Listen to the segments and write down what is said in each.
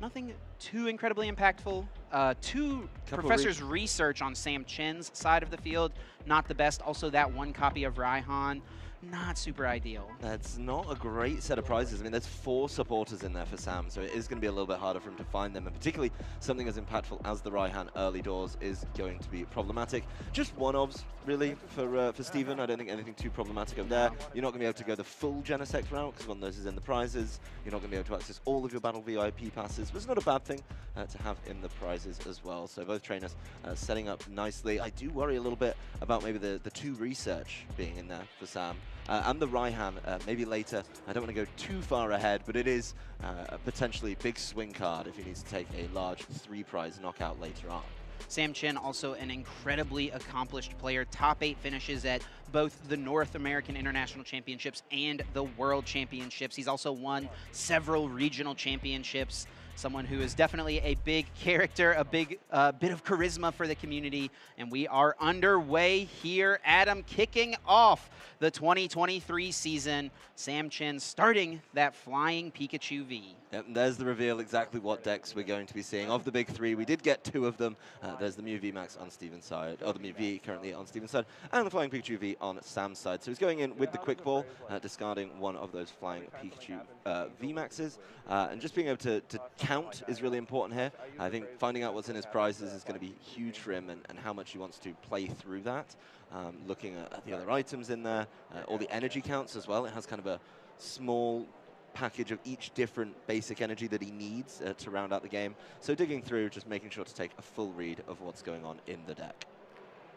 nothing too incredibly impactful. Two Couple professors' research on Sam Chen's side of the field, not the best. Also, that one copy of Raihan, not super ideal. That's not a great set of prizes. I mean, there's 4 supporters in there for Sam, so it is going to be a little bit harder for him to find them, and particularly something as impactful as the Raihan early doors is going to be problematic. Just one-ofs, really, for Steven. I don't think anything too problematic over there. You're not going to be able to go the full Genesect route, because one of those is in the prizes. You're not going to be able to access all of your Battle VIP passes, but it's not a bad thing to have in the prizes as well. So both trainers setting up nicely. I do worry a little bit about maybe the 2 research being in there for Sam. And the Raihan, maybe later. I don't want to go too far ahead, but it is a potentially big swing card if he needs to take a large 3-prize knockout later on. Sam Chen, also an incredibly accomplished player. Top 8 finishes at both the North American International Championships and the World Championships. He's also won several regional championships. Someone who is definitely a big character, a big bit of charisma for the community. And we are underway here. Adam kicking off the 2023 season. Sam Chen starting that flying Pikachu V. Yep, and there's the reveal exactly what decks we're going to be seeing. Of the big 3, we did get 2 of them. There's the Mew VMAX on Steven's side, or the Mew V currently on Steven's side, and the Flying Pikachu V on Sam's side. So he's going in with the Quick Ball, discarding one of those Flying Pikachu VMAXs, and just being able to count is really important here. I think finding out what's in his prizes is going to be huge for him, and how much he wants to play through that. Looking at the other items in there, all the energy counts as well. It has kind of a small package of each different basic energy that he needs to round out the game. So digging through, just making sure to take a full read of what's going on in the deck.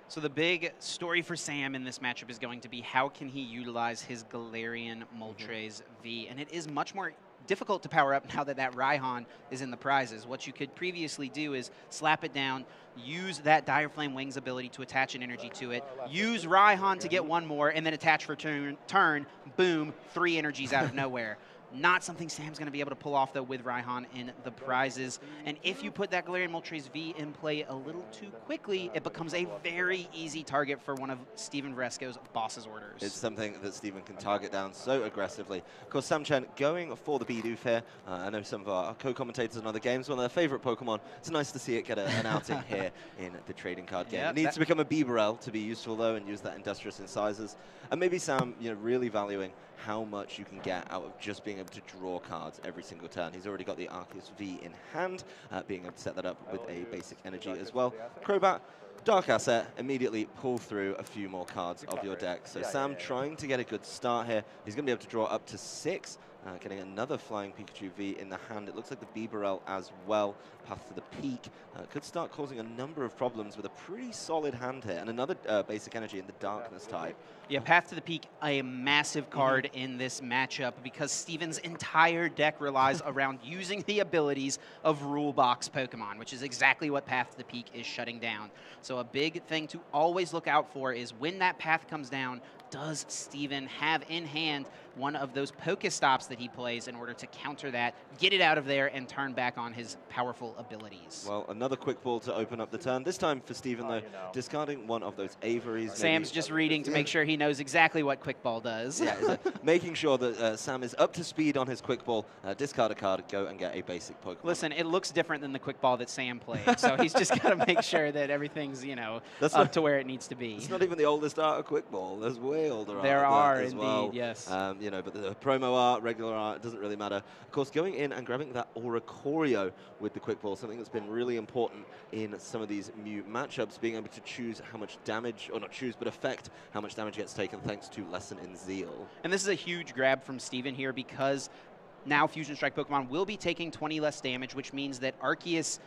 So the big story for Sam in this matchup is going to be how can he utilize his Galarian Moltres V, and it is much more difficult to power up now that that Raihan is in the prizes. What you could previously do is slap it down, use that Dire Flame Wings ability to attach an energy to it, use Raihan to get one more, and then attach for turn, boom, 3 energies out of nowhere. Not something Sam's going to be able to pull off, though, with Raihan in the prizes. And if you put that Galarian Moltres V in play a little too quickly, it becomes a very easy target for one of Steven Varesko's boss's orders. It's something that Steven can target down so aggressively. Of course, Sam Chen going for the Bidoof here. I know some of our co-commentators on other games, one of their favorite Pokemon. It's nice to see it get an outing here in the trading card game. Yep, It needs to become a Bibarel to be useful, though, and use that Industrious Incisors. And maybe Sam, really valuing how much you can get out of just being able to draw cards every single turn. He's already got the Arceus V in hand, being able to set that up with a basic energy as well. Crobat, Dark Asset, immediately pull through a few more cards of your deck. So Sam trying to get a good start here. He's going to be able to draw up to 6, getting another Flying Pikachu V in the hand. It looks like the Bibarel as well. Path to the Peak could start causing a number of problems with a pretty solid hand here. And another basic energy in the Darkness type. Yeah, Path to the Peak, a massive card in this matchup because Steven's entire deck relies around using the abilities of Rule Box Pokemon, which is exactly what Path to the Peak is shutting down. So a big thing to always look out for is when that path comes down, does Steven have in hand one of those Pokestops that he plays in order to counter that, get it out of there, and turn back on his powerful abilities? Well, another Quick Ball to open up the turn. This time for Steven, though, discarding one of those Averys. Sam's just reading to make sure he knows exactly what Quick Ball does. Yeah, making sure that Sam is up to speed on his Quick Ball, discard a card, go and get a basic Pokemon. Listen, it looks different than the Quick Ball that Sam played, so he's just got to make sure that everything's, up to where it needs to be. It's not even the oldest art of Quick Ball. There's way older art. There are as indeed, well. yes. But the promo art, regular art, it doesn't really matter. Of course, going in and grabbing that Oricorio with the Quick Ball, something that's been really important in some of these Mew matchups, being able to choose how much damage, or not choose, but affect how much damage gets taken thanks to Lesson in Zeal. And this is a huge grab from Steven here because now Fusion Strike Pokemon will be taking 20 less damage, which means that Arceus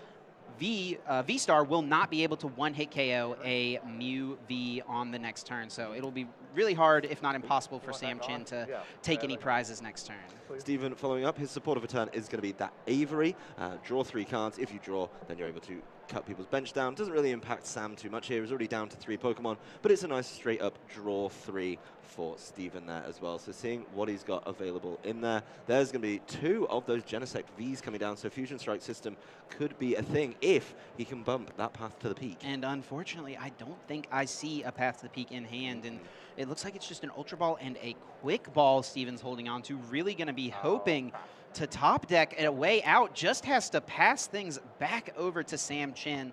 V-Star will not be able to one-hit KO a Mew V on the next turn. So it'll be really hard, if not impossible, for Sam Chen to take any prizes next turn. Steven, following up, his support of a turn is going to be that Avery. Draw 3 cards. If you draw, then you're able to cut people's bench down. Doesn't really impact Sam too much here. He's already down to 3 Pokemon, but it's a nice straight-up draw 3 for Steven there as well. So seeing what he's got available in there. There's going to be 2 of those Genesect Vs coming down, so Fusion Strike system could be a thing if he can bump that Path to the Peak. And unfortunately, I don't think I see a Path to the Peak in hand, and it looks like it's just an Ultra Ball and a Quick Ball Steven's holding on to. Really going to be hoping to top deck and a way out, just has to pass things back over to Sam Chen.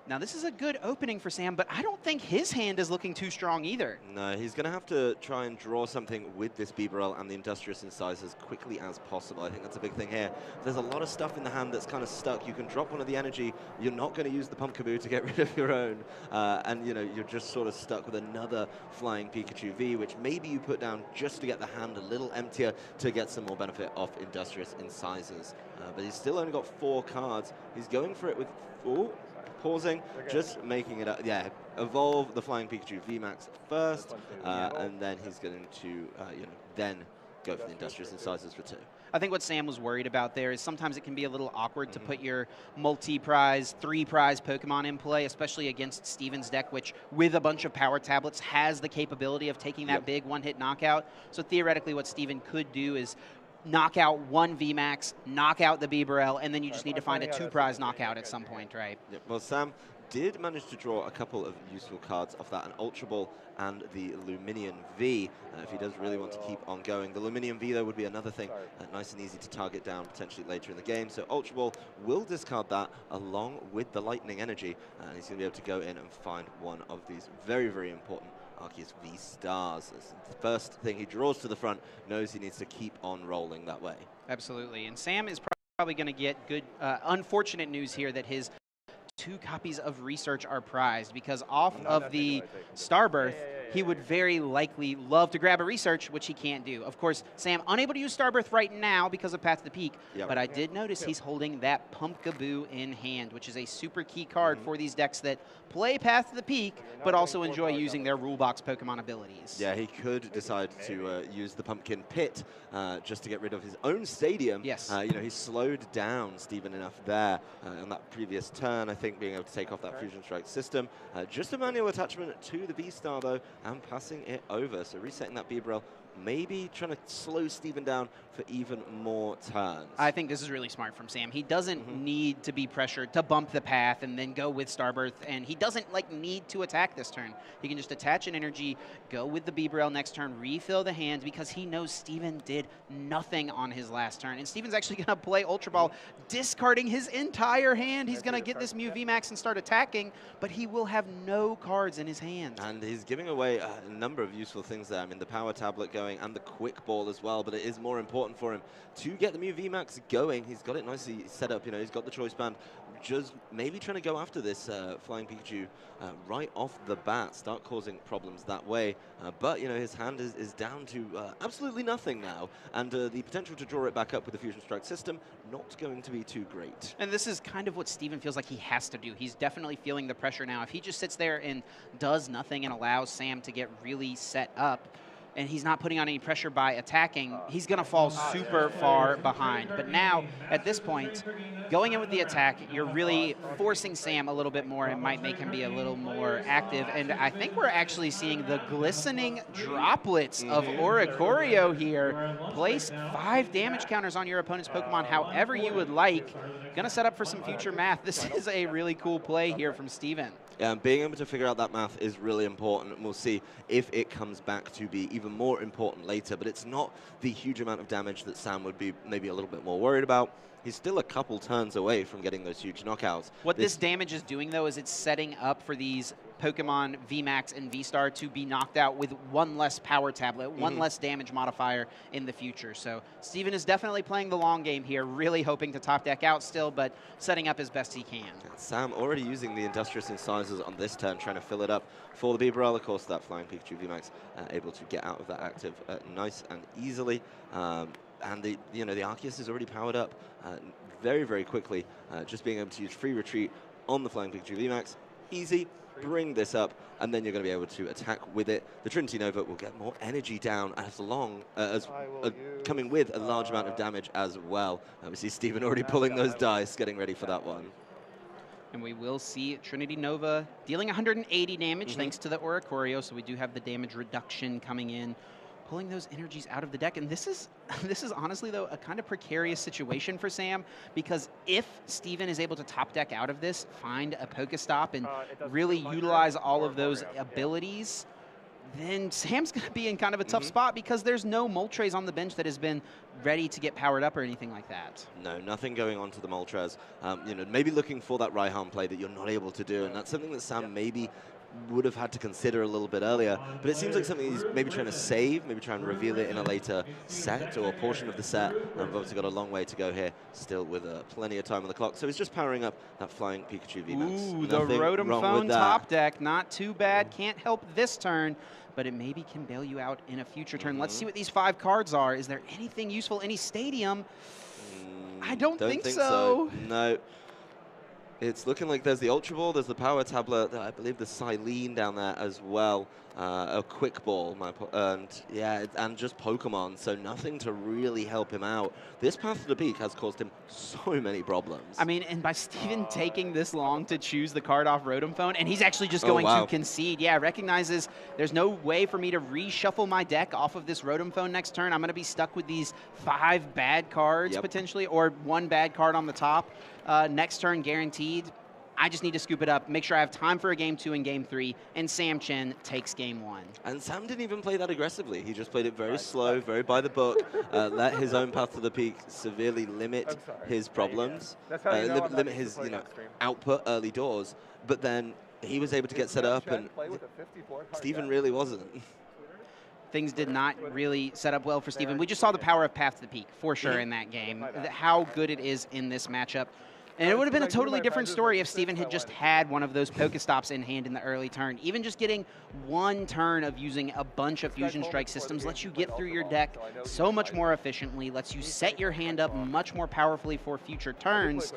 Now, this is a good opening for Sam, but I don't think his hand is looking too strong either. No, he's going to have to try and draw something with this Bibarel and the Industrious Incise as quickly as possible. I think that's a big thing here. There's a lot of stuff in the hand that's kind of stuck. You can drop one of the energy. You're not going to use the Pumpkaboo to get rid of your own. And, you're just sort of stuck with another Flying Pikachu V, which maybe you put down just to get the hand a little emptier to get some more benefit off Industrious Incises. But he's still only got 4 cards. He's going for it with... Ooh. Pausing, just making it up. Yeah, evolve the Flying Pikachu VMAX first, and then he's going to, then go for the Industrious Incisors for 2. I think what Sam was worried about there is sometimes it can be a little awkward to put your multi-prize, 3-prize Pokemon in play, especially against Steven's deck, which with a bunch of power tablets has the capability of taking that big one-hit knockout. So theoretically what Steven could do is knock out 1 VMAX, knock out the Bibarel, and then you just need to find a 2-prize knockout at some point, right? Yeah, well, Sam did manage to draw a couple of useful cards off that, an Ultra Ball and the Luminion V, if he does really want to keep on going. The Luminion V, though, would be another thing nice and easy to target down potentially later in the game. So Ultra Ball will discard that along with the Lightning Energy, and he's going to be able to go in and find one of these very, very important Arceus V-Stars. The first thing he draws to the front, knows he needs to keep on rolling that way. Absolutely. And Sam is probably going to get good, unfortunate news here that his 2 copies of Research are prized, because off of the Starbirth, he would very likely love to grab a Research, which he can't do. Of course, Sam unable to use Starbirth right now because of Path to the Peak, but I did notice he's holding that Pumpkaboo in hand, which is a super key card for these decks that play Path to the Peak, but also enjoy using their rule box Pokemon abilities. Yeah, he could decide to use the Pumpkin Pit just to get rid of his own stadium. Yes. He slowed down Steven enough there on that previous turn, I think, being able to take off that Fusion Strike system. Just a manual attachment to the V-Star, though, and passing it over. So resetting that Bibarel, maybe trying to slow Steven down for even more turns. I think this is really smart from Sam. He doesn't need to be pressured to bump the path and then go with Starbirth, and he doesn't need to attack this turn. He can just attach an energy, go with the Bibarel next turn, refill the hand, because he knows Steven did nothing on his last turn. And Steven's actually going to play Ultra Ball, discarding his entire hand. He's going to get this Mew VMAX and start attacking, but he will have no cards in his hand. And he's giving away a number of useful things there. I mean, the Power Tablet going and the Quick Ball as well, but it is more important for him to get the Mew VMAX going. He's got it nicely set up, he's got the Choice Band, just maybe trying to go after this Flying Pikachu right off the bat, start causing problems that way. But, his hand is down to absolutely nothing now, and the potential to draw it back up with the Fusion Strike system, not going to be too great. And this is kind of what Steven feels like he has to do. He's definitely feeling the pressure now. If he just sits there and does nothing and allows Sam to get really set up, and he's not putting on any pressure by attacking, he's going to fall super far behind. But now, at this point, going in with the attack, you're really forcing Sam a little bit more and might make him be a little more active. And I think we're actually seeing the glistening droplets of Oricorio here. Place 5 damage counters on your opponent's Pokemon however you would like. Going to set up for some future math. This is a really cool play here from Steven. Yeah, and being able to figure out that math is really important, and we'll see if it comes back to be even more important later, but it's not the huge amount of damage that Sam would be maybe a little bit more worried about. He's still a couple turns away from getting those huge knockouts. What this damage is doing, though, is it's setting up for these Pokemon VMAX and V-Star to be knocked out with 1 less power tablet, 1 less damage modifier in the future. So Steven is definitely playing the long game here, really hoping to top deck out still, but setting up as best he can. Sam already using the Industrious Incisors on this turn, trying to fill it up for the Bibarel. Of course, that Flying Pikachu VMAX able to get out of that active nice and easily. And the Arceus is already powered up very, very quickly. Just being able to use Free Retreat on the Flying Pikachu VMAX, easy. Bring this up, and then you're going to be able to attack with it. The Trinity Nova will get more energy down as long as coming with a large amount of damage as well. We see Steven already pulling those dice, getting ready for that one. And we will see Trinity Nova dealing 180 damage thanks to the Oricorio, so we do have the damage reduction coming in, pulling those energies out of the deck. And this is honestly, though, a kind of precarious situation for Sam, because if Steven is able to top deck out of this, find a Pokestop, and really utilize all of those abilities, then Sam's going to be in kind of a tough spot because there's no Moltres on the bench that has been ready to get powered up or anything like that. No, nothing going on to the Moltres. You know, maybe looking for that Raihan play that you're not able to do, and that's something that Sam maybe would have had to consider a little bit earlier, but it seems like something he's maybe trying to save, maybe try and reveal it in a later set or a portion of the set. We've obviously got a long way to go here, still with plenty of time on the clock. So he's just powering up that Flying Pikachu VMAX. Ooh, the Rotom Phone top deck, not too bad. Can't help this turn, but it maybe can bail you out in a future turn. Let's see what these 5 cards are. Is there anything useful? Any Stadium? I don't think so. No. It's looking like there's the Ultra Ball, there's the Power Tablet, I believe the Silene down there as well, a Quick Ball, and yeah, and just Pokemon, so nothing to really help him out. This path to the peak has caused him so many problems. I mean, and by Steven taking this long to choose the card off Rotom Phone, and he's actually just going to concede. Yeah, recognizes there's no way for me to reshuffle my deck off of this Rotom Phone next turn. I'm going to be stuck with these 5 bad cards potentially, or 1 bad card on the top. Next turn guaranteed. I just need to scoop it up, make sure I have time for a Game 2 and Game 3, and Sam Chen takes Game 1. And Sam didn't even play that aggressively. He just played it very slow, very by the book, let his own path to the peak severely limit his problems, limit his output early doors. But then he was able to get set up, and Steven really wasn't. Things did not really set up well for Steven. We just saw the power of Path to the Peak, for sure, in that game, how good it is in this matchup. And it would have been a totally different story if Steven had just had one of those Pokestops in hand in the early turn. Even just getting 1 turn of using a bunch of Fusion Strike systems lets you get through your deck so much more efficiently, lets you set your hand up much more powerfully for future turns.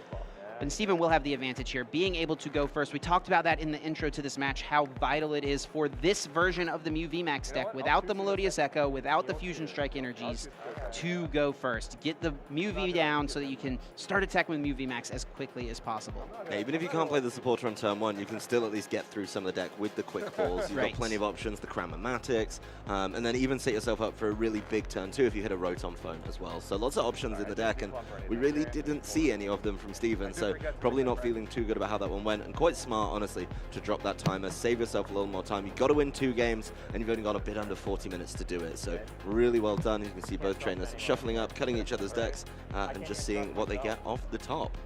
And Steven will have the advantage here, being able to go first. We talked about that in the intro to this match, how vital it is for this version of the Mew VMAX deck, without the Melodious Echo, without the Fusion Strike energies, to go first. Get the Mew V down so that you can start attacking with Mew VMAX as quickly as possible. Yeah, even if you can't play the supporter on turn 1, you can still at least get through some of the deck with the Quick Balls. You've got plenty of options, the Cramomatics, and then even set yourself up for a really big turn 2 if you hit a Rotom Phone as well. So lots of options in the deck, and we really didn't see any of them from Steven. So probably not feeling too good about how that one went, and quite smart, honestly, to drop that timer, save yourself a little more time. You've got to win 2 games, and you've only got a bit under 40 minutes to do it. So really well done. You can see both trainers shuffling up, cutting each other's decks, and just seeing what they get off the top.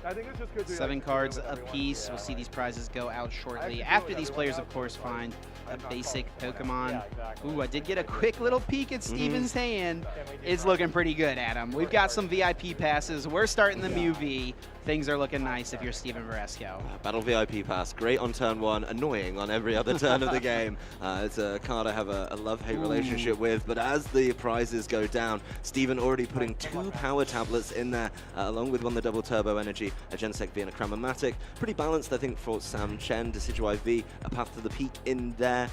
I think it's just good 7 cards apiece. We'll see these prizes go out shortly. After these players, of course, find a basic Pokemon. Ooh, I did get a quick little peek at Steven's hand. It's looking pretty good, Adam. We've got some VIP passes. We're starting the Mew V. Things are looking nice if you're Steven Varesko. Battle VIP pass, great on turn 1, annoying on every other turn of the game. It's a card I have a love-hate relationship with, but as the prizes go down, Steven already putting 2 power tablets in there, along with 1 the double turbo energy, a Genesect V and a Cramomatic. Pretty balanced, I think, for Sam Chen, Decidueye V, a path to the peak in there.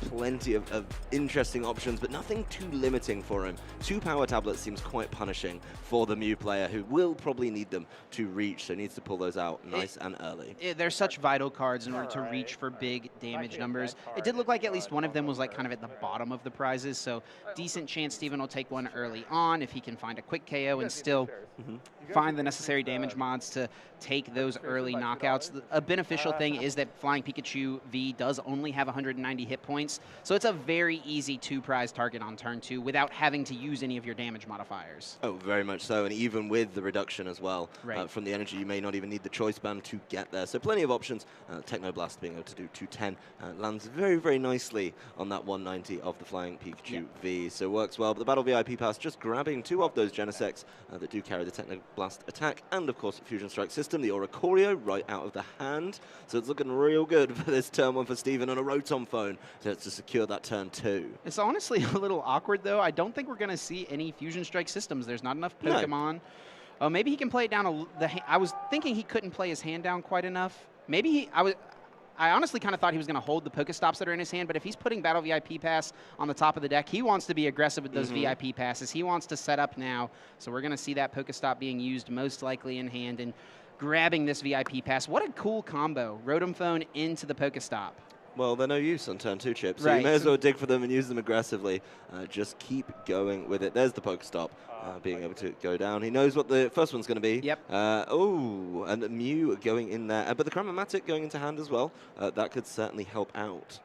Plenty of interesting options, but nothing too limiting for him. 2 power tablets seems quite punishing for the Mew player, who will probably need them to reach, so needs to pull those out nice and early. They're such vital cards in order to reach for big damage numbers. It did look like at least one of them was like kind of at the bottom of the prizes, so decent chance Steven will take one early on if he can find a quick KO and still find the necessary damage mods to take those early knockouts. A beneficial thing is that Flying Pikachu V does only have 190 hit points, so it's a very easy 2-prize target on turn 2 without having to use any of your damage modifiers. Oh, very much so, and even with the reduction as well from the energy, you may not even need the choice band to get there. So plenty of options. Technoblast being able to do 210 lands very, very nicely on that 190 of the Flying Pikachu V, so works well. But the Battle VIP pass just grabbing 2 of those Genesects that do carry the Technoblast attack, and of course Fusion Strike system, the Oricorio right out of the hand. So it's looking real good for this turn 1 for Steven on a Rotom Phone to secure that turn 2. It's honestly a little awkward though. I don't think we're going to see any Fusion Strike systems. There's not enough Pokemon. No. Oh, maybe he can play it down. I was thinking he couldn't play his hand down quite enough. Maybe I honestly kind of thought he was going to hold the Pokestops that are in his hand, but if he's putting Battle VIP Pass on the top of the deck, he wants to be aggressive with those VIP passes. He wants to set up now, so we're going to see that Pokestop being used most likely in hand and grabbing this VIP Pass. What a cool combo. Rotom Phone into the Pokestop. Well, they're no use on turn 2 chips, so you may as well dig for them and use them aggressively. Just keep going with it. There's the Pokestop being able to go down. He knows what the first one's going to be. Yep. Oh, and Mew going in there. But the Cramomatic going into hand as well. That could certainly help out.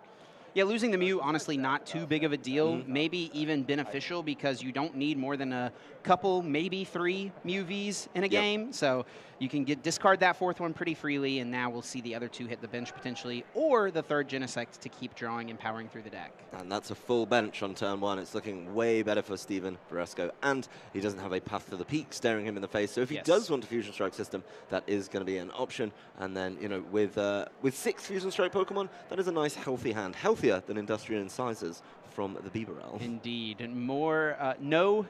Yeah, losing the Mew, honestly, not too big of a deal. Maybe even beneficial because you don't need more than a couple, maybe 3 Mew Vs in a game. So you can discard that 4th one pretty freely, and now we'll see the other 2 hit the bench potentially, or the 3rd Genesect to keep drawing and powering through the deck. And that's a full bench on turn 1. It's looking way better for Steven Varesko, and he doesn't have a path to the peak staring him in the face. So if he does want a Fusion Strike system, that is going to be an option. And then, you know, with 6 Fusion Strike Pokemon, that is a nice healthy hand, healthier than Industrial Incisors from the Bibarel. Indeed, and more no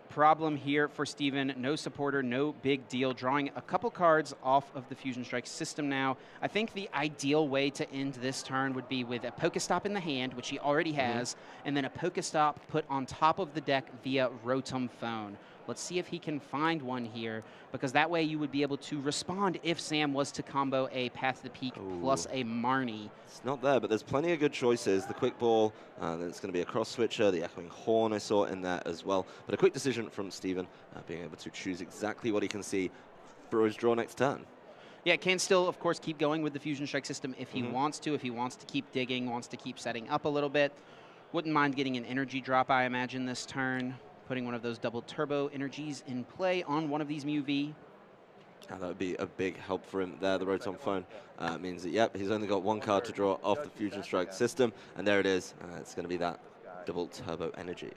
problem here for Steven. No supporter, no big deal. Drawing a couple cards off of the Fusion Strike system now. I think the ideal way to end this turn would be with a Pokestop in the hand, which he already has, and then a Pokestop put on top of the deck via Rotom Phone. Let's see if he can find one here, because that way you would be able to respond if Sam was to combo a Path to the Peak plus a Marnie. It's not there, but there's plenty of good choices. The Quick Ball, then it's going to be a Cross Switcher, the Echoing Horn I saw in there as well. But a quick decision from Steven, being able to choose exactly what he can see for his draw next turn. Yeah, can still, of course, keep going with the Fusion Strike system if he wants to, keep digging, wants to keep setting up a little bit. Wouldn't mind getting an energy drop, I imagine, this turn. Putting one of those double turbo energies in play on one of these Mew V. That would be a big help for him there. The Rotom Phone means that, yep, he's only got 1 card to draw off the Fusion Strike system. And there it is. It's going to be that double turbo energy.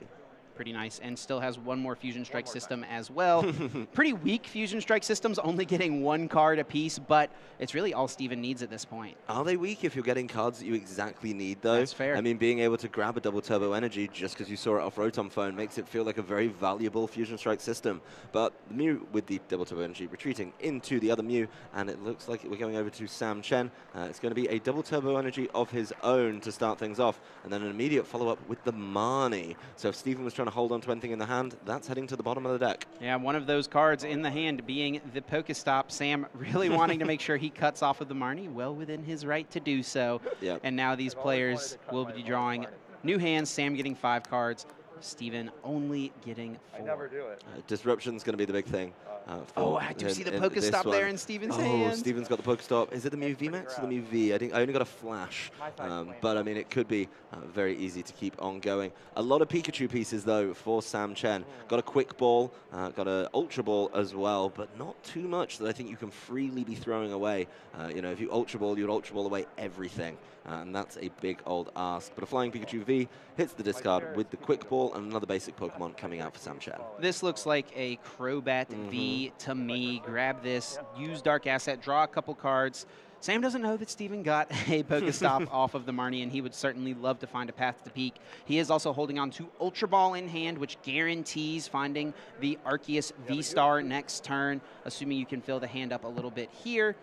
Pretty nice, and still has 1 more Fusion Strike system as well. Pretty weak Fusion Strike systems, only getting 1 card apiece, but it's really all Steven needs at this point. Are they weak if you're getting cards that you exactly need, though? That's fair. I mean, being able to grab a double turbo energy just because you saw it off Rotom Phone makes it feel like a very valuable Fusion Strike system. But the Mew with the double turbo energy retreating into the other Mew, and it looks like we're going over to Sam Chen. It's going to be a double turbo energy of his own to start things off, and then an immediate follow-up with the Marnie. So if Steven was trying to hold on to anything in the hand, that's heading to the bottom of the deck. Yeah, one of those cards in the hand being the Pokestop. Sam really wanting to make sure he cuts off of the Marnie, well within his right to do so. Yep. And now these players will be drawing new hands, Sam getting 5 cards, Steven only getting 4. I never do it. Disruption's going to be the big thing. I do see the Pokestop there in Steven's hand. Steven's got the Pokestop. Is it the Mew VMAX or the Mew V? I think I only got a flash, but I mean it could be very easy to keep on going. A lot of Pikachu pieces though for Sam Chen. Got a Quick Ball, got an Ultra Ball as well, but not too much that I think you can freely be throwing away. You know, if you Ultra Ball, you'd Ultra Ball away everything, and that's a big old ask. But a Flying Pikachu V hits the discard with the Quick Ball and another basic Pokemon coming out for Sam Chen. This looks like a Crobat V to me. Grab this, use Dark Asset, draw a couple cards. Sam doesn't know that Steven got a Pokestop off of the Marnie, and he would certainly love to find a Path to the Peak. He is also holding on to Ultra Ball in hand, which guarantees finding the Arceus V-Star next turn, assuming you can fill the hand up a little bit here.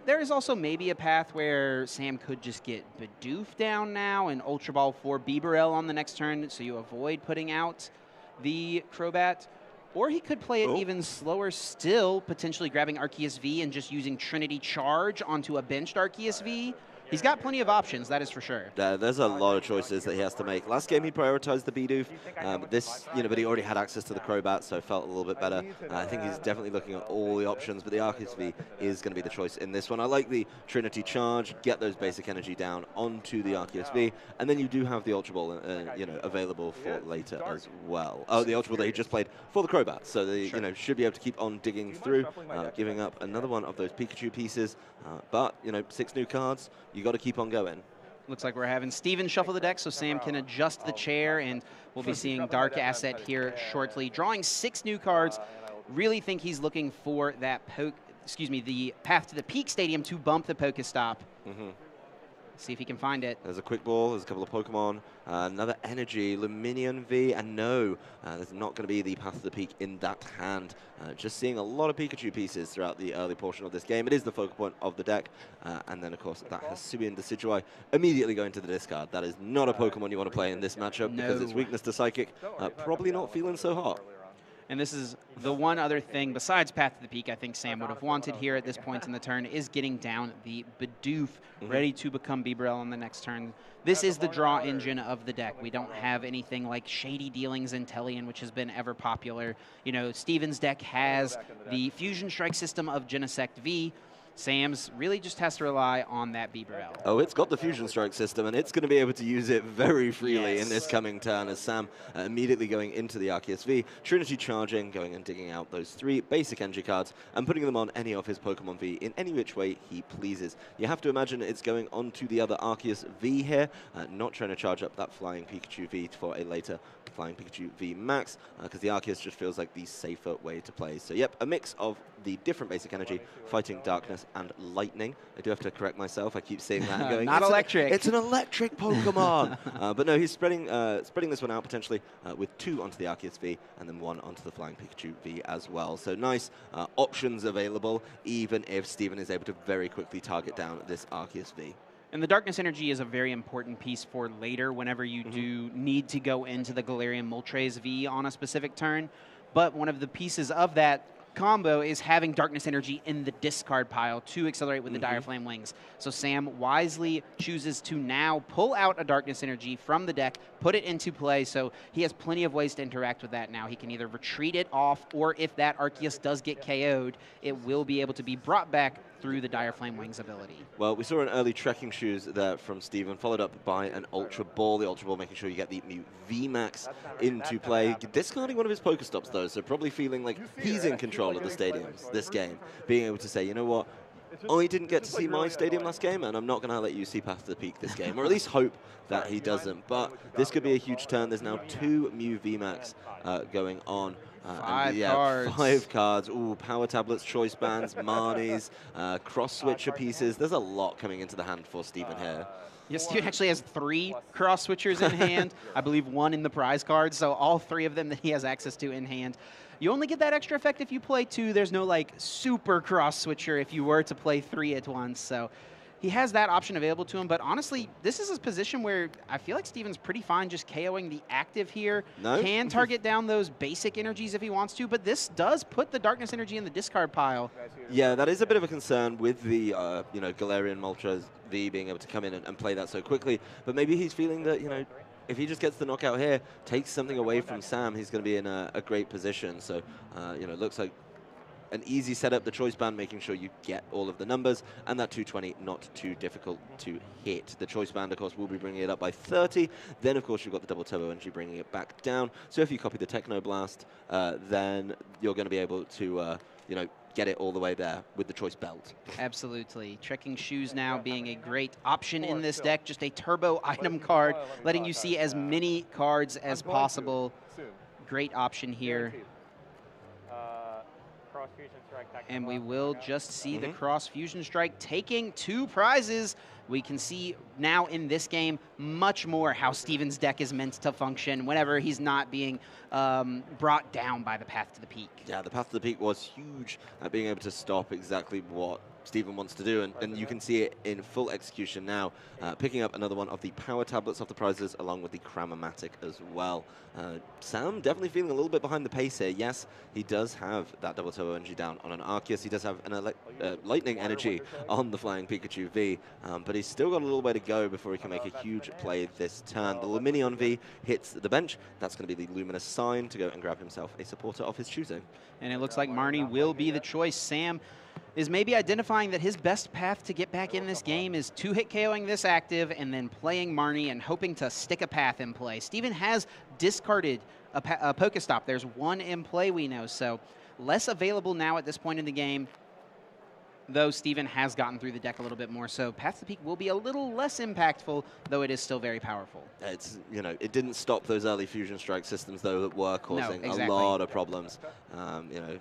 There is also maybe a path where Sam could just get Bidoof down now and Ultra Ball for Bibarel on the next turn, so you avoid putting out the Crobat. Or he could play it even slower still, potentially grabbing Arceus V and just using Trinity Charge onto a benched Arceus V. He's got plenty of options, that is for sure. There's a lot of choices that he has to make. Last game he prioritized the Bidoof. But he already had access to the Crobat, so it felt a little bit better. I think he's definitely looking at all the options, but the Arceus V is going to be the choice in this one. I like the Trinity Charge, get those basic energy down onto the Arceus V, and then you do have the Ultra Ball, available for later as well. Oh, the Ultra Ball that he just played for the Crobat, so they should be able to keep on digging through, giving up another one of those Pikachu pieces. But 6 new cards. You got to keep on going. Looks like we're having Steven shuffle the deck so Sam can adjust the chair, and we'll be seeing Dark Asset here shortly. Drawing 6 new cards. Really think he's looking for that the Path to the Peak Stadium to bump the Pokestop. See if he can find it. There's a Quick Ball, there's a couple of Pokemon, another Energy, Luminion V, and no, there's not going to be the Path to the Peak in that hand. Just seeing a lot of Pikachu pieces throughout the early portion of this game. It is the focal point of the deck, and then of course that Hisuian Decidueye immediately going to the discard. That is not a Pokemon you want to play in this matchup because its weakness to Psychic, probably not feeling so hot. And this is the one other thing besides Path to the Peak I think Sam would have wanted here at this point in the turn is getting down the Bidoof, ready to become Bibarel on the next turn. This is the draw engine of the deck. We don't have anything like Shady Dealings and Tellian, which has been ever popular. Steven's deck has the Fusion Strike system of Genesect V, Sam's really just has to rely on that Bieberell. Oh, it's got the Fusion Strike system, and it's going to be able to use it very freely in this Yes. coming turn as Sam immediately going into the Arceus V, Trinity charging, going and digging out those 3 basic energy cards and putting them on any of his Pokemon V in any which way he pleases. You have to imagine it's going onto the other Arceus V here, not trying to charge up that Flying Pikachu V for a later Flying Pikachu V Max, because the Arceus just feels like the safer way to play. So yep, a mix of the different basic energy, fighting darkness and lightning. I do have to correct myself. I keep saying that and going, Not electric. It's an electric Pokemon. But no, he's spreading this one out potentially with 2 onto the Arceus V and then 1 onto the Flying Pikachu V as well. So nice options available, even if Steven is able to very quickly target down this Arceus V. And the Darkness Energy is a very important piece for later whenever you do need to go into the Galarian Moltres V on a specific turn. But one of the pieces of that combo is having Darkness Energy in the discard pile to accelerate with the Dire Flame Wings. So Sam wisely chooses to now pull out a Darkness Energy from the deck, put it into play, so he has plenty of ways to interact with that now. He can either retreat it off, or if that Arceus does get KO'd, it will be able to be brought back through the Dire Flame Wings ability. Well, we saw an early Trekking Shoes there from Steven, followed up by an Ultra Ball. The Ultra Ball making sure you get the Mew VMAX into play. Discarding one of his Pokestops, though, so probably feeling like he's in control of the stadiums this game. Being able to say, you know what, I didn't get to see my stadium last game, and I'm not going to let you see Path to the Peak this game, or at least hope that he doesn't. But this could be a huge turn. There's now 2 Mew VMAX going on. 5 cards. 5 cards. Ooh, power tablets, choice bands, Marnies, cross switcher pieces. There's a lot coming into the hand for Steven here. Yes, Steven actually has 3 cross switchers in hand. I believe 1 in the prize card, so all 3 of them that he has access to in hand. You only get that extra effect if you play 2. There's no like super cross switcher if you were to play 3 at once. So he has that option available to him, but honestly, this is a position where I feel like Steven's pretty fine just KOing the active here. No? Can target down those basic energies if he wants to, but this does put the Darkness Energy in the discard pile. Yeah, that is a bit of a concern with the Galarian Moltres V being able to come in and play that so quickly, but maybe he's feeling that, if he just gets the knockout here, takes something away from Sam, he's going to be in a great position. So, it looks like an easy setup, the choice band making sure you get all of the numbers, and that 220 not too difficult to hit. The choice band, of course, will be bringing it up by 30. Then, of course, you've got the double turbo energy bringing it back down. So if you copy the Techno Blast, then you're going to be able to, get it all the way there with the choice belt. Absolutely. Trekking Shoes now being a great option in this deck. Just a turbo item card, letting you see as many cards as possible. Great option here. And we will just see the Cross Fusion Strike taking 2 prizes. We can see now in this game much more how Steven's deck is meant to function whenever he's not being brought down by the Path to the Peak. Yeah, the Path to the Peak was huge at being able to stop exactly what Steven wants to do, and you can see it in full execution now, picking up another one of the power tablets off the prizes along with the Cramomatic as well. Sam definitely feeling a little bit behind the pace here. Yes, he does have that double turbo energy down on an Arceus. He does have an lightning energy on the Flying Pikachu V, but he's still got a little way to go before he can make a huge play this turn. The Luminion V hits the bench. That's going to be the Luminous Sign to go and grab himself a supporter of his choosing. And it looks like Marnie will be the choice. Sam is maybe identifying that his best path to get back in this game is 2-hit KOing this active and then playing Marnie and hoping to stick a path in play. Steven has discarded a Pokestop. There's 1 in play, we know, so less available now at this point in the game, though Steven has gotten through the deck a little bit more, so Path to the Peak will be a little less impactful, though it is still very powerful. It's, it didn't stop those early Fusion Strike systems, though, that were causing a lot of problems.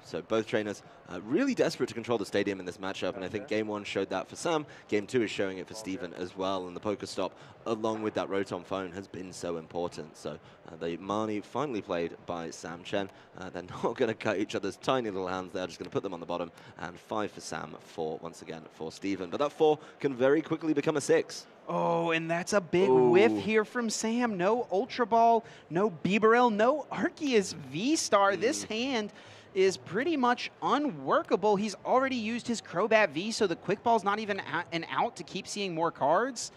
So both trainers really desperate to control the stadium in this matchup, and I think Game 1 showed that for Sam. Game 2 is showing it for Steven as well, and the Pokestop, along with that Rotom phone, has been so important. So the Marnie finally played by Sam Chen. They're not going to cut each other's tiny little hands. They're just going to put them on the bottom, and 5 for Sam, 4 once again for Steven. But that 4 can very quickly become a 6. Oh, and that's a big whiff here from Sam. No Ultra Ball, no Bieberell, no Arceus V-Star. This hand is pretty much unworkable. He's already used his Crobat V, so the Quick Ball's not even an out to keep seeing more cards.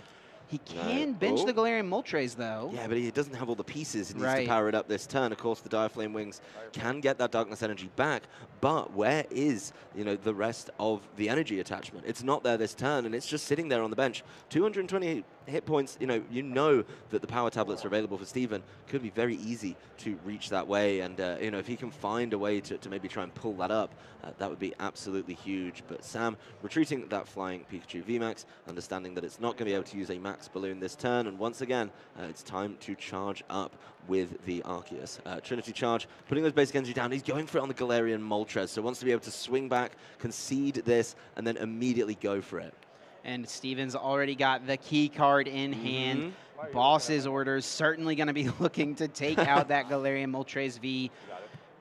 He can bench the Galarian Moltres, though. Yeah, but he doesn't have all the pieces. He needs Right. to power it up this turn. Of course, the Dire Flame Wings can get that Darkness energy back, but where is, the rest of the energy attachment? It's not there this turn, and it's just sitting there on the bench. 228 hit points, you know that the power tablets are available for Steven. Could be very easy to reach that way, and, if he can find a way to maybe try and pull that up, that would be absolutely huge. But Sam retreating that flying Pikachu VMAX, understanding that it's not going to be able to use a max balloon this turn, and once again, it's time to charge up with the Arceus. Trinity Charge, putting those basic energy down. He's going for it on the Galarian Moltres, so wants to be able to swing back, concede this, and then immediately go for it. And Steven's already got the key card in hand. Boss's orders certainly going to be looking to take out that Galarian Moltres V.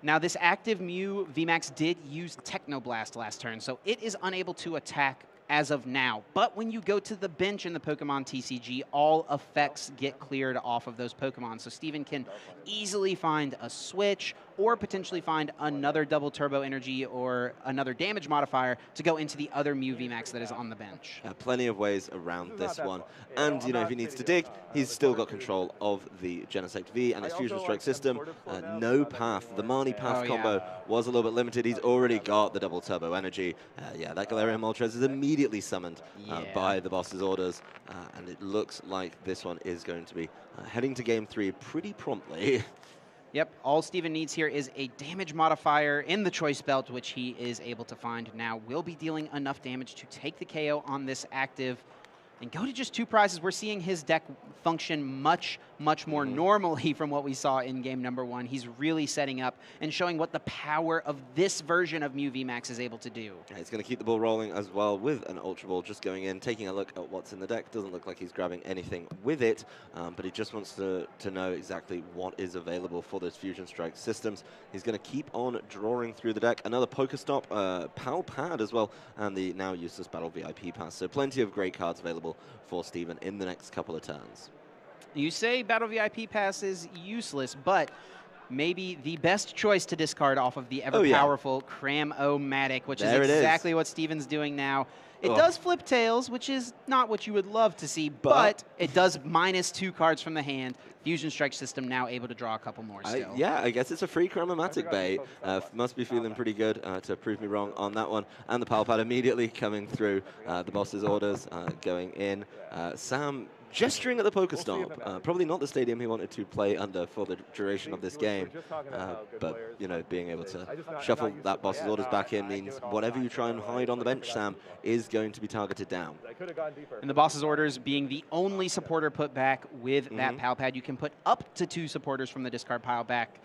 Now, this active Mew VMAX did use Technoblast last turn, so it is unable to attack as of now. But when you go to the bench in the Pokemon TCG, all effects get cleared off of those Pokemon. So Steven can easily find a switch or potentially find another double turbo energy or another damage modifier to go into the other Mew VMAX that is on the bench. Plenty of ways around this one. And, if he needs to dig, he's still got control of the Genesect V and its Fusion Strike system. No path. The Marnie path combo was a little bit limited. He's already got the double turbo energy. That Galarian Moltres is immediately summoned by the boss's orders. And it looks like this one is going to be heading to game 3 pretty promptly. Yep, all Steven needs here is a damage modifier in the Choice Belt, which he is able to find now. Will be dealing enough damage to take the KO on this active and go to just 2 prizes. We're seeing his deck function much more normally from what we saw in game number 1. He's really setting up and showing what the power of this version of Mew VMAX is able to do. Yeah, he's going to keep the ball rolling as well with an Ultra Ball, just going in, taking a look at what's in the deck. Doesn't look like he's grabbing anything with it, but he just wants to know exactly what is available for those Fusion Strike systems. He's going to keep on drawing through the deck. Another Pokestop, Pal Pad as well, and the now useless Battle VIP Pass. So plenty of great cards available for Steven in the next couple of turns. You say Battle VIP Pass is useless, but maybe the best choice to discard off of the ever-powerful Cram-O-Matic, which is exactly what Steven's doing now. It does flip tails, which is not what you would love to see, but it does -2 cards from the hand. Fusion Strike system now able to draw a couple more still. I guess it's a free Cram-O-Matic bait. Must be feeling pretty good to prove me wrong on that one. And the Pal Pad immediately coming through the boss's orders, going in. Sam gesturing at the Pokestop. Probably not the stadium he wanted to play under for the duration of this game. But, being able to shuffle that boss's orders back in means whatever you try and hide on the bench, Sam, is going to be targeted down. And the boss's orders being the only supporter put back with that Pal Pad. You can put up to 2 supporters from the discard pile back.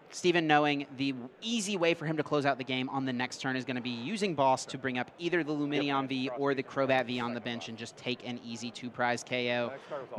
Steven knowing the easy way for him to close out the game on the next turn is going to be using Boss to bring up either the Lumineon V or the Crobat V on the bench and just take an easy 2-prize KO.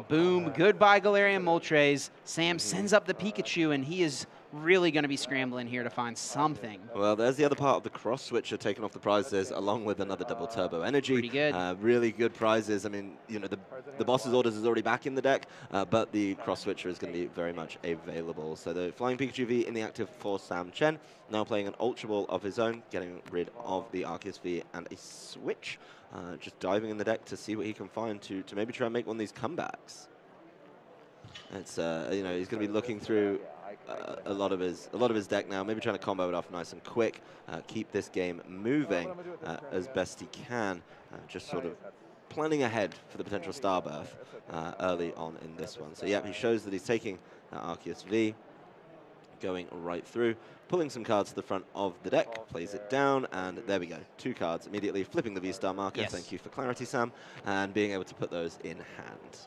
Boom, goodbye Galarian Moltres. Sam sends up the Pikachu, and he is really going to be scrambling here to find something. Well, there's the other part of the cross switcher taking off the prizes, along with another double turbo energy. Pretty good. Really good prizes. I mean, the boss's orders is already back in the deck, but the cross switcher is going to be very much available. So the Flying Pikachu V in the active for Sam Chen, now playing an Ultra Ball of his own, getting rid of the Arceus V and a switch. Just diving in the deck to see what he can find to maybe try and make one of these comebacks. It's he's going to be looking through a lot of his deck now, maybe trying to combo it off nice and quick, keep this game moving as best he can, just sort of planning ahead for the potential Starbirth early on in this one. So yeah, he shows that he's taking Arceus V, going right through, pulling some cards to the front of the deck, plays it down, and there we go. 2 cards immediately, flipping the V-Star marker. Yes. Thank you for clarity, Sam, and being able to put those in hand.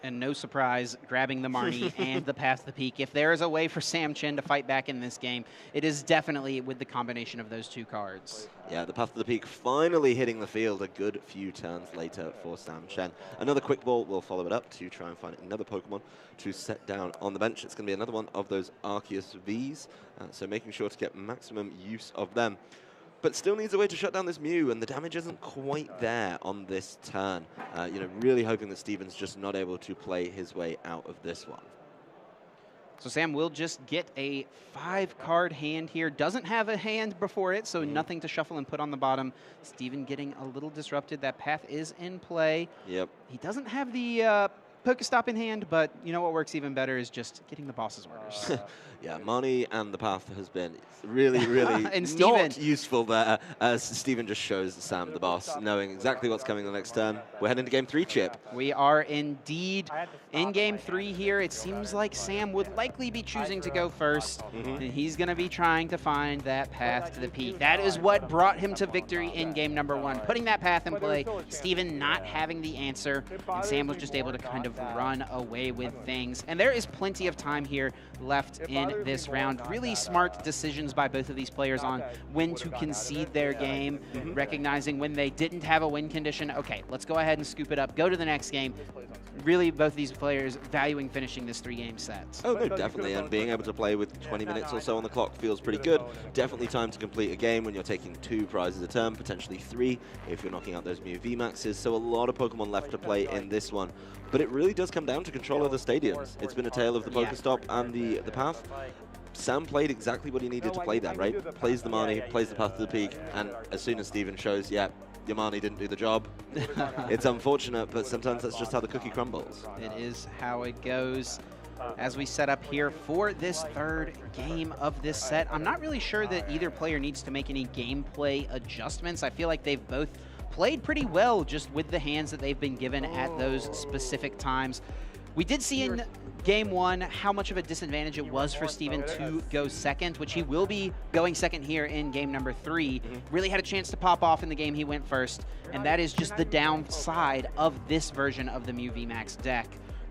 And no surprise, grabbing the Marnie and the Path to the Peak. If there is a way for Sam Chen to fight back in this game, it is definitely with the combination of those 2 cards. Yeah, the Path to the Peak finally hitting the field a good few turns later for Sam Chen. Another quick ball will follow it up to try and find another Pokemon to set down on the bench. It's going to be another one of those Arceus Vs, so making sure to get maximum use of them. But still needs a way to shut down this Mew, and the damage isn't quite there on this turn. Really hoping that Steven's just not able to play his way out of this one. So Sam will just get a 5-card hand here. Doesn't have a hand before it, so nothing to shuffle and put on the bottom. Steven getting a little disrupted. That path is in play. Yep. He doesn't have the Pokestop in hand, but you know what works even better is just getting the boss's orders. Yeah, money and the path has been really, really And not useful there, as Steven just shows Sam, the boss, knowing exactly what's coming the next turn. We're heading to game 3, Chip. We are indeed in game 3 here. It seems like Sam would likely be choosing to go first, and he's going to be trying to find that path to the peak. That is what brought him to victory in game number 1. Putting that path in play, Steven not having the answer, and Sam was just able to kind of run away with things. And there is plenty of time here left in this round. Really smart decisions by both of these players on when to concede their game, recognizing when they didn't have a win condition. Okay, let's go ahead and scoop it up, go to the next game. Really, both of these players valuing finishing this 3-game set. Oh, no, definitely, and being able to play with 20 minutes or so on the clock feels pretty good. Definitely time to complete a game when you're taking 2 prizes a turn, potentially 3 if you're knocking out those Mew VMAXs, so a lot of Pokemon left to play in this one. But it really does come down to control of the stadiums. It's been a tale of the Pokestop and the path. Sam played exactly what he needed to play there, right? Plays the Marnie, plays the path to the peak, and as soon as Steven shows, yeah, your Marnie didn't do the job. It's unfortunate, but sometimes that's just how the cookie crumbles. It is how it goes. As we set up here for this 3rd game of this set, I'm not really sure that either player needs to make any gameplay adjustments. I feel like they've both played pretty well just with the hands that they've been given at those specific times. We did see in game 1 how much of a disadvantage it was for Steven to go second, which he will be going second here in game number 3. Really had a chance to pop off in the game he went first, and that is just the downside of this version of the Mew VMAX deck.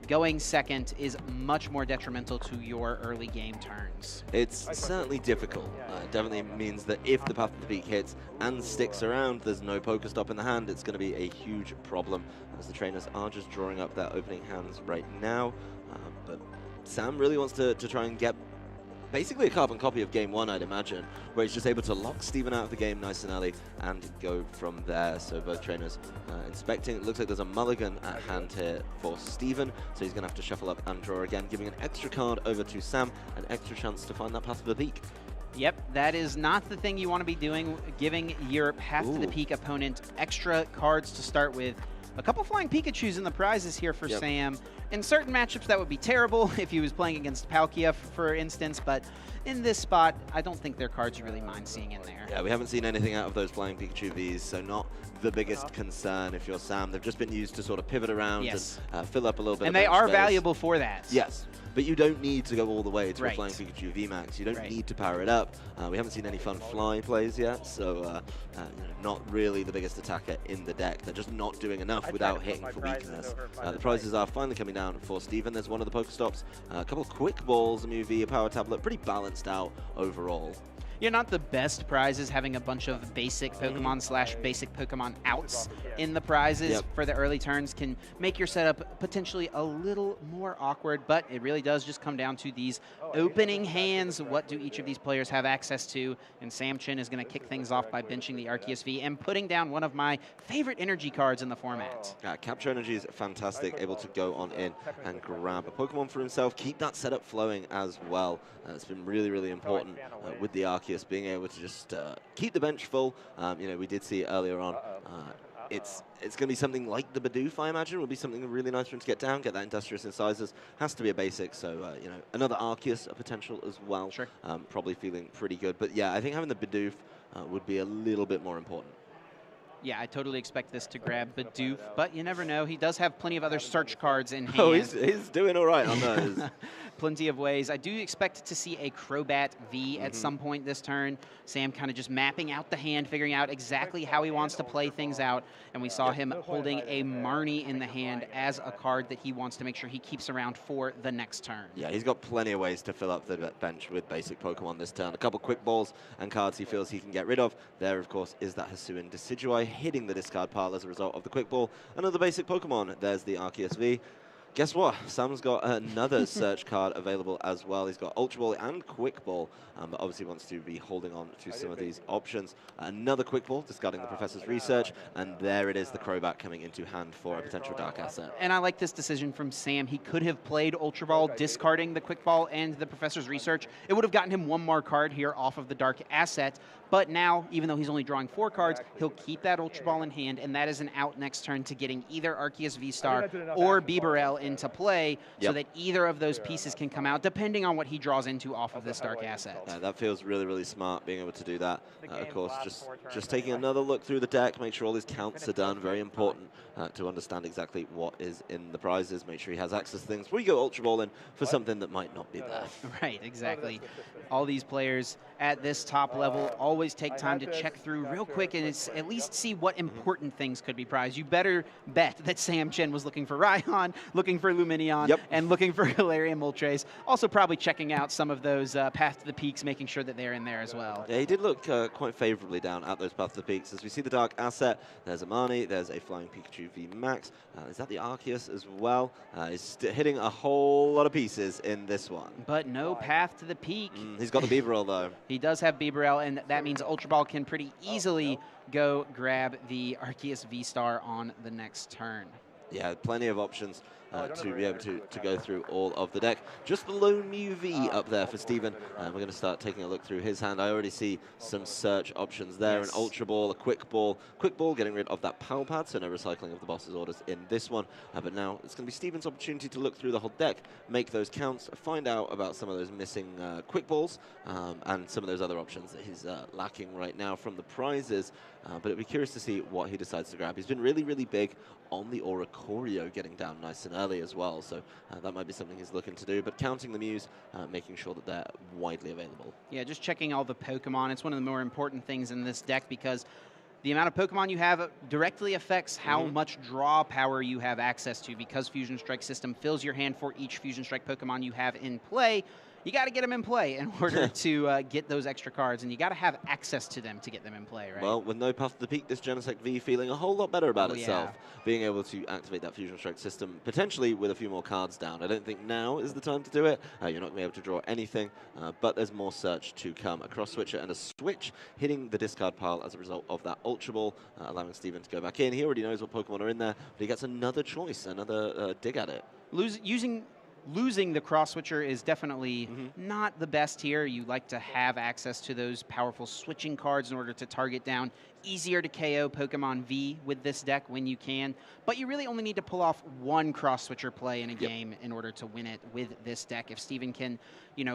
Going second is much more detrimental to your early game turns. It's certainly difficult. It definitely means that if the path to the peak hits and sticks around, there's no Pokestop in the hand, it's going to be a huge problem, as the trainers are just drawing up their opening hands right now. But Sam really wants to try and get basically a carbon copy of game 1, I'd imagine, where he's just able to lock Steven out of the game nice and early and go from there. So both trainers inspecting. It looks like there's a mulligan at hand here for Steven, so he's going to have to shuffle up and draw again, giving an extra card over to Sam, an extra chance to find that path to the peak. Yep, that is not the thing you want to be doing, giving your path to the peak opponent extra cards to start with. A couple Flying Pikachus in the prizes here for Sam. In certain matchups, that would be terrible if he was playing against Palkia, for instance, but in this spot, I don't think they're cards you really mind seeing in there. Yeah, we haven't seen anything out of those Flying Pikachu Vs, so not the biggest concern if you're Sam. They've just been used to sort of pivot around and fill up a little bit. And they are valuable for that. Yes. But you don't need to go all the way to a Flying Pikachu VMAX. You don't need to power it up. We haven't seen any fun fly plays yet, so you know, not really the biggest attacker in the deck. They're just not doing enough without hitting for weakness. The prizes are finally coming down for Steven. There's one of the Pokestops, a couple of quick balls, a Mew V, a power tablet, pretty balanced out overall. You're not the best prizes, having a bunch of basic Pokemon / basic Pokemon outs in the prizes for the early turns can make your setup potentially a little more awkward, but it really does just come down to these opening hands. What do each of these players have access to? And Sam Chen is going to kick things off by benching the Arceus V and putting down one of my favorite energy cards in the format. Capture Energy is fantastic, able to go on in and grab a Pokemon for himself, keep that setup flowing as well. It's been really, really important with the Arceus being able to just keep the bench full. You know, we did see it earlier on. It's going to be something like the Bidoof, I imagine. Will be something really nice for him to get down, get that Industrious Incisors. Has to be a basic, so you know, another Arceus, a potential as well. Sure. Probably feeling pretty good, but yeah, I think having the Bidoof would be a little bit more important. Yeah, I totally expect this to grab Bidoof, but you never know. He does have plenty of other search cards in hand. Oh, he's doing all right on those. Plenty of ways. I do expect to see a Crobat V at some point this turn. Sam kind of just mapping out the hand, figuring out exactly how he wants to play things out. And we saw him holding a Marnie in the hand as a card that he wants to make sure he keeps around for the next turn. Yeah, he's got plenty of ways to fill up the bench with basic Pokemon this turn. A couple quick balls and cards he feels he can get rid of. There, of course, is that Hisuian Decidueye hitting the discard pile as a result of the quick ball. Another basic Pokemon. There's the Arceus V. Guess what? Sam's got another search card available as well. He's got Ultra Ball and Quick Ball, but obviously wants to be holding on to some of these options. Another Quick Ball, discarding the Professor's Research, and there it is, the Crobat coming into hand for a potential Dark asset. And I like this decision from Sam. He could have played Ultra Ball, discarding the Quick Ball and the Professor's Research. It would have gotten him one more card here off of the Dark asset, but now, even though he's only drawing 4 cards, he'll keep that Ultra Ball in hand, and that is an out next turn to getting either Arceus V-Star or Bibarel into play, so that either of those pieces can come out, depending on what he draws into off of this Dark asset. That feels really, really smart, being able to do that. Of course, just taking another look through the deck, make sure all his counts are done. Very important to understand exactly what is in the prizes. Make sure he has access to things before you go Ultra Ball in for something that might not be there. Right, exactly. All these players at this top level always take time to check through real quick and at least see what important things could be prized. You better bet that Sam Chen was looking for Raihan, looking for Lumineon, and looking for Galarian Moltres. Also probably checking out some of those Path to the Peaks, making sure that they're in there as well. Yeah, he did look quite favorably down at those Path to the Peaks. As we see the Dark asset, there's Amani, there's a Flying Pikachu V Max. Is that the Arceus as well? He's hitting a whole lot of pieces in this one. But no Path to the Peak. He's got the Bibarel though. He does have Bibarel, and that means Ultra Ball can pretty easily go grab the Arceus V-Star on the next turn. Yeah, plenty of options to be able to go through all of the deck. Just the lone Mew V up there for Steven. We're going to start taking a look through his hand. I already see some search options there. An Ultra Ball, a Quick Ball. Quick Ball getting rid of that Power Pad, so no recycling of the boss's orders in this one. But now it's going to be Steven's opportunity to look through the whole deck, make those counts, find out about some of those missing Quick Balls and some of those other options that he's lacking right now from the prizes. But it'd be curious to see what he decides to grab. He's been really, really big on the Oricorio, getting down nice and early as well, so that might be something he's looking to do. But counting the Mews, making sure that they're widely available. Yeah, just checking all the Pokemon. It's one of the more important things in this deck because the amount of Pokemon you have directly affects how much draw power you have access to. Because Fusion Strike system fills your hand for each Fusion Strike Pokemon you have in play, you got to get them in play in order to get those extra cards, and you got to have access to them to get them in play, right? Well, with no Path to the Peak, this Genesect V feeling a whole lot better about itself. Being able to activate that Fusion Strike system, potentially with a few more cards down. I don't think now is the time to do it. You're not going to be able to draw anything, but there's more search to come. A Cross Switcher and a Switch hitting the discard pile as a result of that Ultra Ball, allowing Steven to go back in. He already knows what Pokemon are in there, but he gets another choice, another dig at it. Losing the Cross Switcher is definitely not the best here. You like to have access to those powerful switching cards in order to target down easier to KO Pokemon V with this deck when you can. But you really only need to pull off one Cross Switcher play in a game in order to win it with this deck. If Steven can,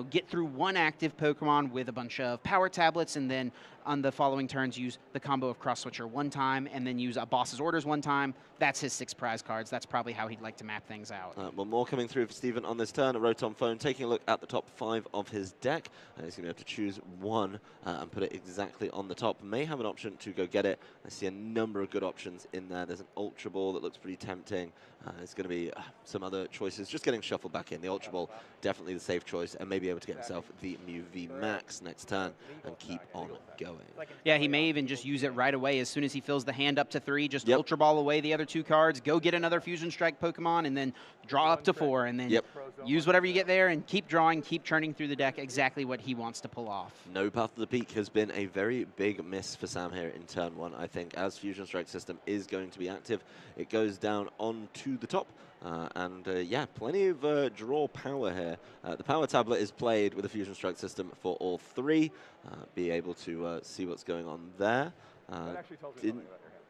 get through one active Pokemon with a bunch of Power Tablets, and then on the following turns use the combo of Cross Switcher one time, and then use a Boss's Orders one time, that's his 6 prize cards. That's probably how he'd like to map things out. Well, more coming through for Steven on this turn. A Rotom Phone taking a look at the top 5 of his deck. He's going to have to choose one and put it exactly on the top. May have an option to go get it. I see a number of good options in there. There's an Ultra Ball that looks pretty tempting. There's going to be some other choices just getting shuffled back in. The Ultra Ball, definitely the safe choice, and maybe able to get himself the Mew V Max next turn and keep on going. Yeah, he may even just use it right away as soon as he fills the hand up to 3, just Ultra Ball away the other 2 cards, go get another Fusion Strike Pokemon, and then draw up to 4, and then use whatever you get there and keep drawing, keep churning through the deck, exactly what he wants to pull off. No Path to the Peak has been a very big miss for Sam here in turn 1, I think. As Fusion Strike system is going to be active, it goes down onto the top. Yeah, plenty of draw power here. The Power Tablet is played with a Fusion Strike system for all 3. Be able to see what's going on there.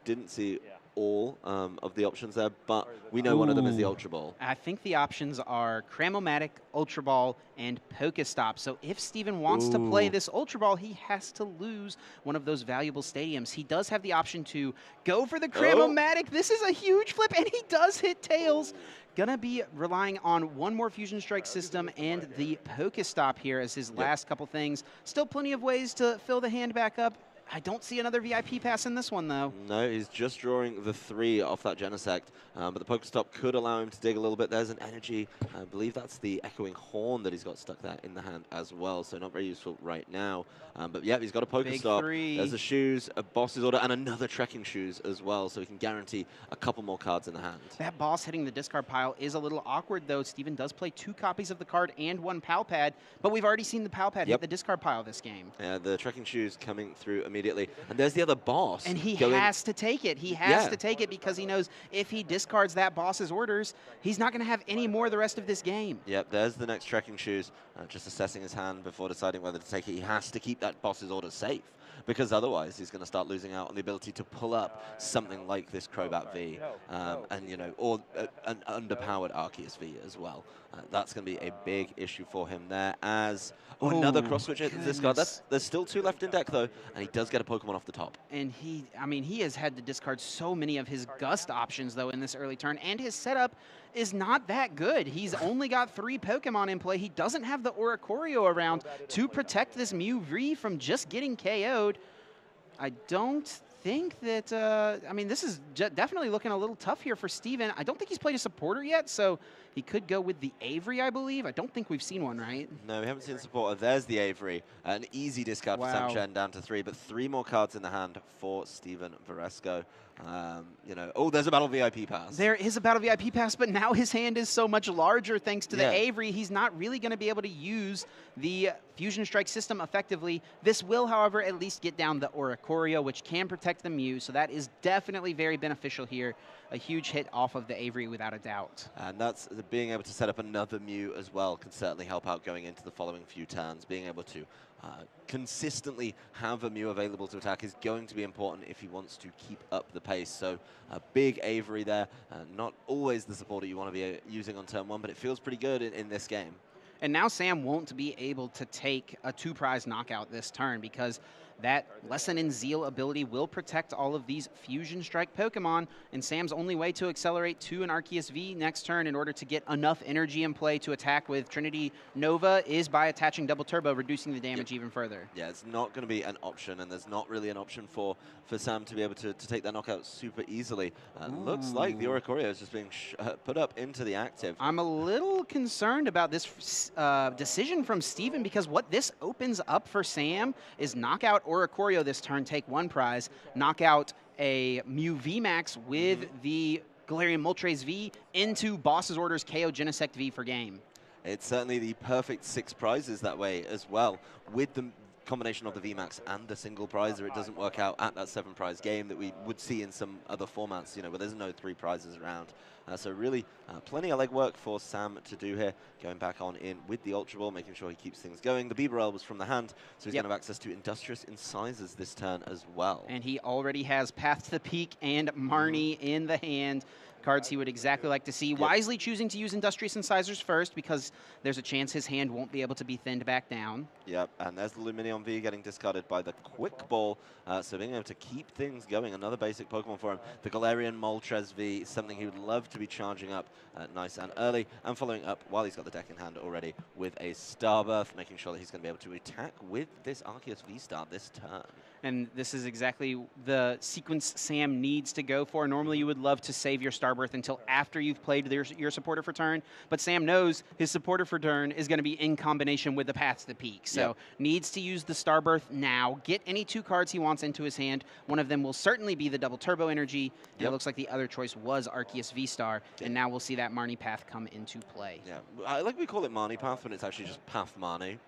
Didn't see all of the options there, but we know one of them is the Ultra Ball. I think the options are Cramomatic, Ultra Ball, and Pokestop. So if Steven wants to play this Ultra Ball, he has to lose one of those valuable stadiums. He does have the option to go for the Cramomatic. This is a huge flip, and he does hit Tails. Gonna be relying on one more Fusion Strike system and the Pokestop here as his last couple things. Still plenty of ways to fill the hand back up. I don't see another VIP pass in this one, though. No, he's just drawing the 3 off that Genesect, but the Pokestop could allow him to dig a little bit. There's an energy. I believe that's the Echoing Horn that he's got stuck there in the hand as well, so not very useful right now. But yeah, he's got a Pokestop. There's a Shoes, a Boss's Order, and another Trekking Shoes as well, so he can guarantee a couple more cards in the hand. That boss hitting the discard pile is a little awkward, though. Steven does play 2 copies of the card and 1 Pal Pad, but we've already seen the Pal Pad hit the discard pile this game. Yeah, the Trekking Shoes coming through immediately. And there's the other boss. And he has to take it. He has to take it because he knows if he discards that boss's orders, he's not going to have any more the rest of this game. Yep, there's the next Trekking Shoes, just assessing his hand before deciding whether to take it. He has to keep that boss's order safe, because otherwise he's going to start losing out on the ability to pull up something like this Crobat V, and, you know, or an underpowered Arceus V as well. That's going to be a big issue for him there, as another cross switch at this card. There's still 2 left in deck, though, and he does get a Pokemon off the top. And I mean, he has had to discard so many of his Gust options, though, in this early turn, and his setup is not that good. He's only got 3 Pokemon in play. He doesn't have the Oricorio around to protect this Mew V from just getting KO'd. I don't think that, I mean, this is definitely looking a little tough here for Steven. I don't think he's played a supporter yet, so he could go with the Avery, I believe. I don't think we've seen one, right? No, we haven't seen a supporter. There's the Avery. An easy discard for Sam Chen, down to 3, but 3 more cards in the hand for Steven Varesko. You know, there's a Battle VIP pass. There is a Battle VIP pass, but now his hand is so much larger thanks to the Avery. He's not really going to be able to use the Fusion Strike system effectively. This will, however, at least get down the Oricorio, which can protect the Mew, so that is definitely very beneficial here. A huge hit off of the Avery, without a doubt. And that's being able to set up another Mew as well can certainly help out going into the following few turns. Being able to consistently have a Mew available to attack is going to be important if he wants to keep up the pace. So a big Avery there, not always the supporter you want to be using on turn 1, but it feels pretty good in this game. And now Sam won't be able to take a 2-prize knockout this turn because that Lesson in Zeal ability will protect all of these Fusion Strike Pokemon, and Sam's only way to accelerate to an Arceus V next turn in order to get enough energy in play to attack with Trinity Nova is by attaching Double Turbo, reducing the damage even further. Yeah, it's not going to be an option, and there's not really an option for Sam to be able to take that knockout super easily. Looks like the Oricorio is just being put up into the active. I'm a little concerned about this decision from Steven, because what this opens up for Sam is knockout Oricorio this turn, take 1 prize, knock out a Mew VMAX with the Galarian Moltres V into Boss's Orders KO Genesect V for game. It's certainly the perfect 6 prizes that way as well, with the combination of the VMAX and the single prize, or it doesn't work out at that 7-prize game that we would see in some other formats, you know, where there's no 3 prizes around. So really plenty of legwork for Sam to do here, going back on in with the Ultra Ball, making sure he keeps things going. The Bibarel was from the hand, so he's going to have access to Industrious Incisors this turn as well. And he already has Path to the Peak and Marnie in the hand. Cards he would exactly like to see. Wisely choosing to use Industrious Incisors first, because there's a chance his hand won't be able to be thinned back down. Yep, and there's the Lumineon V getting discarded by the Quick Ball, so being able to keep things going. Another basic Pokemon for him. The Galarian Moltres V, something he would love to be charging up nice and early, and following up while he's got the deck in hand already with a Starbirth, making sure that he's going to be able to attack with this Arceus V-Star this turn. And this is exactly the sequence Sam needs to go for. Normally you would love to save your Starbirth until after you've played your supporter for turn, but Sam knows his supporter for turn is going to be in combination with the Path to the Peak. So needs to use the Starbirth now, get any 2 cards he wants into his hand. One of them will certainly be the Double Turbo Energy, and it looks like the other choice was Arceus V-Star, and now we'll see that Marnie Path come into play. Yeah, I like we call it Marnie Path when it's actually just Path Marnie.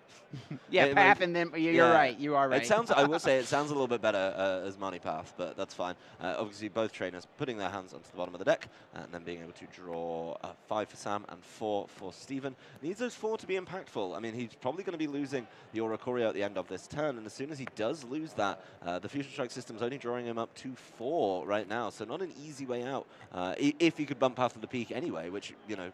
Yeah, Path, and then you're right, you are right. It sounds, I will say, it sounds a little bit better as Marnie Path, but that's fine. Obviously, both trainers putting their hands onto the bottom of the deck, and then being able to draw 5 for Sam and 4 for Steven. Needs those 4 to be impactful. I mean, he's probably going to be losing the Oricorio at the end of this turn, and as soon as he does lose that, the Fusion Strike system's only drawing him up to 4 right now, so not an easy way out. If he could bump Path to the Peak anyway, which, you know,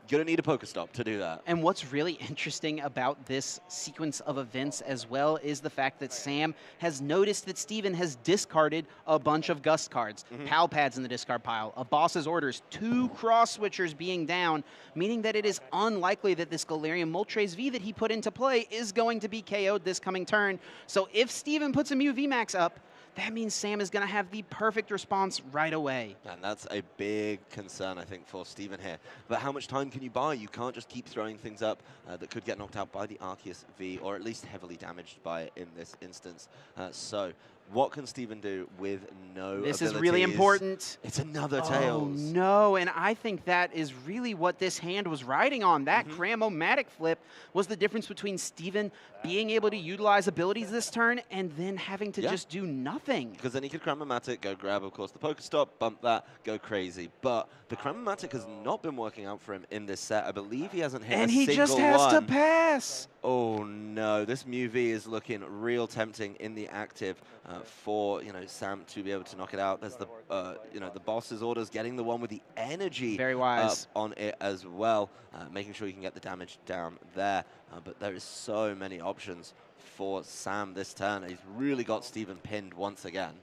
You're going to need a Pokestop to do that. And what's really interesting about this sequence of events as well is the fact that Sam has noticed that Steven has discarded a bunch of Gust cards. Pal pads in the discard pile, a boss's orders, 2 cross switchers being down, meaning that it is unlikely that this Galarian Moltres V that he put into play is going to be KO'd this coming turn. So if Steven puts a Mew VMAX up, that means Sam is going to have the perfect response right away. And that's a big concern, I think, for Steven here. But how much time can you buy? You can't just keep throwing things up that could get knocked out by the Arceus V, or at least heavily damaged by it in this instance. So what can Steven do with no This abilities? is really important. It's another Oh, Tails. no, and I think that is really what this hand was riding on. That Cram-O-Matic flip was the difference between Steven being able to utilize abilities this turn and then having to just do nothing. Because then he could Cram-O-Matic, go grab, of course, the Pokestop, bump that, go crazy. But the Cram-O-Matic has not been working out for him in this set. I believe he hasn't hit And a he single just has one. to pass. Oh no, this Mew V is looking real tempting in the active for Sam to be able to knock it out. There's the the boss's orders, getting the one with the energy Very wise on it as well, making sure you can get the damage down there. But there is so many options for Sam this turn. He's really got Steven pinned once again.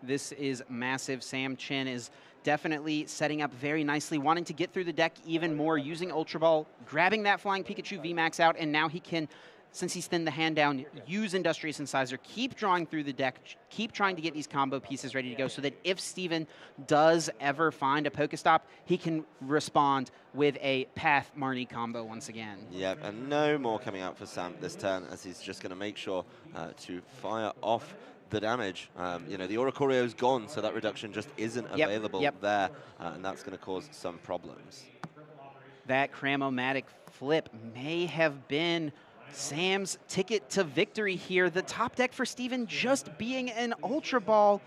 This is massive. Sam Chen is definitely setting up very nicely, wanting to get through the deck even more, using Ultra Ball, grabbing that Flying Pikachu VMAX out, and now he can, since he's thinned the hand down, use Industrious Incisor, keep drawing through the deck, keep trying to get these combo pieces ready to go so that if Steven does ever find a Pokestop, he can respond with a Path Marnie combo once again. Yep, and no more coming out for Sam this turn, as he's just going to make sure to fire off the damage. The Oricorio is gone, so that reduction just isn't available there, and that's going to cause some problems. That Cram-O-Matic flip may have been Sam's ticket to victory here. The top deck for Steven just being an Ultra Ball.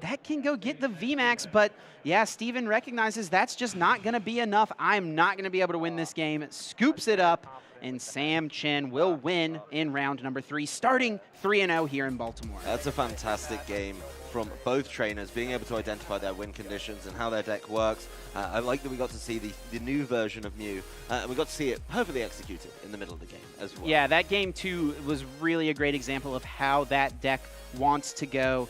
That can go get the VMAX, but yeah, Steven recognizes that's just not going to be enough. I'm not going to be able to win this game. Scoops it up, and Sam Chen will win in round number 3, starting 3-0 here in Baltimore. That's a fantastic game from both trainers, being able to identify their win conditions and how their deck works. I like that we got to see the new version of Mew, and we got to see it perfectly executed in the middle of the game as well. Yeah, that game too was really a great example of how that deck wants to go.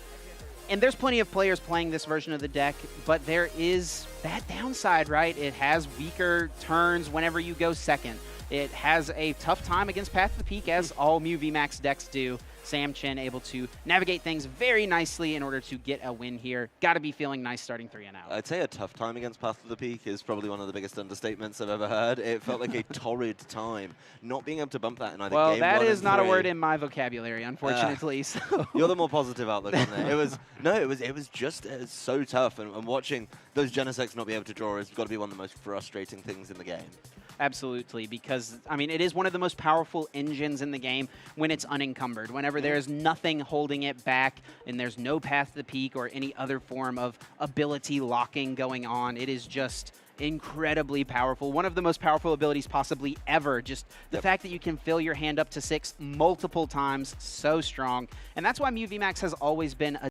And there's plenty of players playing this version of the deck, but there is that downside, right? It has weaker turns whenever you go second. It has a tough time against Path to the Peak, as all Mew VMAX decks do. Sam Chen able to navigate things very nicely in order to get a win here. Got to be feeling nice starting 3-0. I'd say a tough time against Path to the Peak is probably one of the biggest understatements I've ever heard. It felt like a torrid time. Not being able to bump that in either game 1 and 3. Well, that is not a word in my vocabulary, unfortunately. So. You're the more positive outlook on there. It was just so tough, and watching those Genesects not be able to draw has got to be one of the most frustrating things in the game. Absolutely, because, I mean, it is one of the most powerful engines in the game when it's unencumbered. Whenever there's nothing holding it back and there's no Path to the Peak or any other form of ability locking going on, it is just incredibly powerful. One of the most powerful abilities possibly ever. Just the fact that you can fill your hand up to 6 multiple times, so strong. And that's why Mew VMAX has always been a